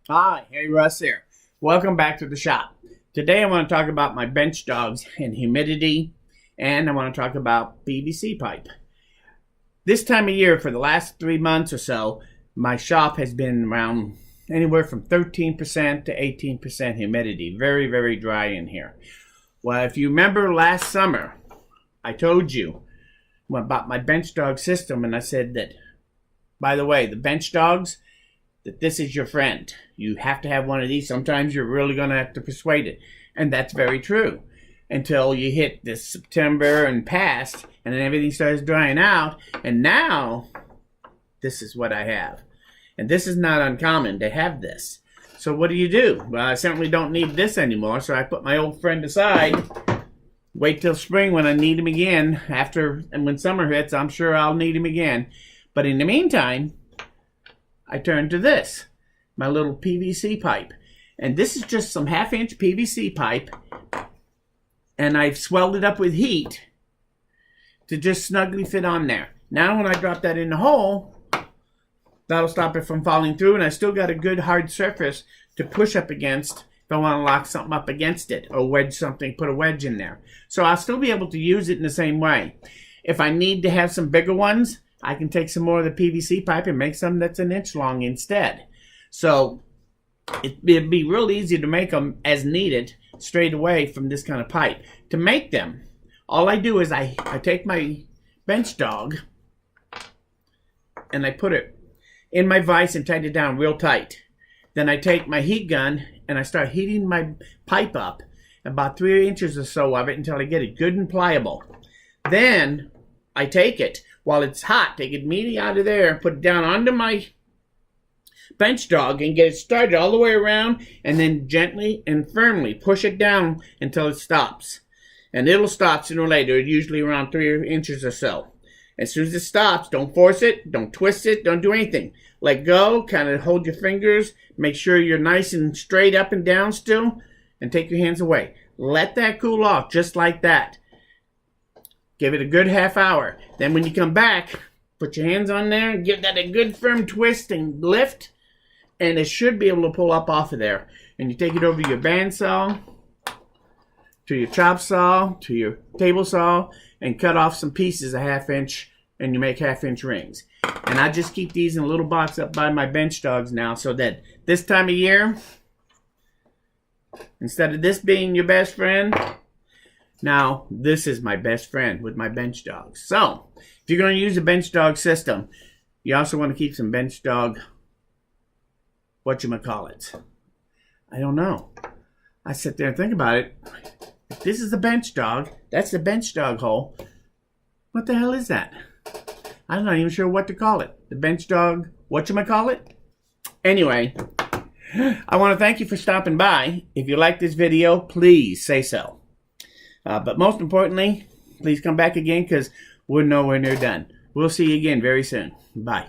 Hi, hey Russ here. Welcome back to the shop. Today I want to talk about my bench dogs and humidity, and I want to talk about PVC pipe. This time of year, for the last 3 months or so, my shop has been around anywhere from 13% to 18% humidity. Very, very dry in here. Well, if you remember last summer, I told you about my bench dog system, and I said that, by the way, the bench dogs, that this is your friend. You have to have one of these. Sometimes you're really going to have to persuade it. And that's very true. Until you hit this September and past, and then everything starts drying out. And now, this is what I have. And this is not uncommon to have this. So what do? Well, I certainly don't need this anymore, so I put my old friend aside. Wait till spring when I need him again. And when summer hits, I'm sure I'll need him again. But in the meantime, I turn to this, my little PVC pipe. And this is just some 1/2-inch PVC pipe, and I've swelled it up with heat to just snugly fit on there. Now when I drop that in the hole, that'll stop it from falling through, and I still got a good hard surface to push up against if I want to lock something up against it, or wedge something, put a wedge in there. So I'll still be able to use it in the same way. If I need to have some bigger ones, I can take some more of the PVC pipe and make some that's 1 inch long instead. So it'd be real easy to make them as needed straight away from this kind of pipe. To make them, all I do is I take my bench dog and I put it in my vise and tighten it down real tight. Then I take my heat gun and I start heating my pipe up, about 3 inches or so of it, until I get it good and pliable. Then I take it while it's hot, take it immediately out of there, put it down onto my bench dog and get it started all the way around, and then gently and firmly push it down until it stops. And it'll stop sooner or later, usually around 3 inches or so. As soon as it stops, don't force it, don't twist it, don't do anything. Let go, kind of hold your fingers, make sure you're nice and straight up and down still, and take your hands away. Let that cool off just like that. Give it a good half hour. Then when you come back, put your hands on there and give that a good firm twist and lift, and it should be able to pull up off of there. And you take it over to your bandsaw, to your chop saw, to your table saw, and cut off some pieces, a 1/2 inch, and you make 1/2 inch rings. And I just keep these in a little box up by my bench dogs now, so that this time of year, instead of this being your best friend, now this is my best friend with my bench dogs. So if you're going to use a bench dog system, you also want to keep some bench dog whatchamacallits. I don't know. I sit there and think about it. If this is the bench dog, that's the bench dog hole. What the hell is that? I'm not even sure what to call it. The bench dog whatchamacallit? Anyway, I want to thank you for stopping by. If you like this video, please say so. But most importantly, please come back again, because we're nowhere near done. We'll see you again very soon. Bye.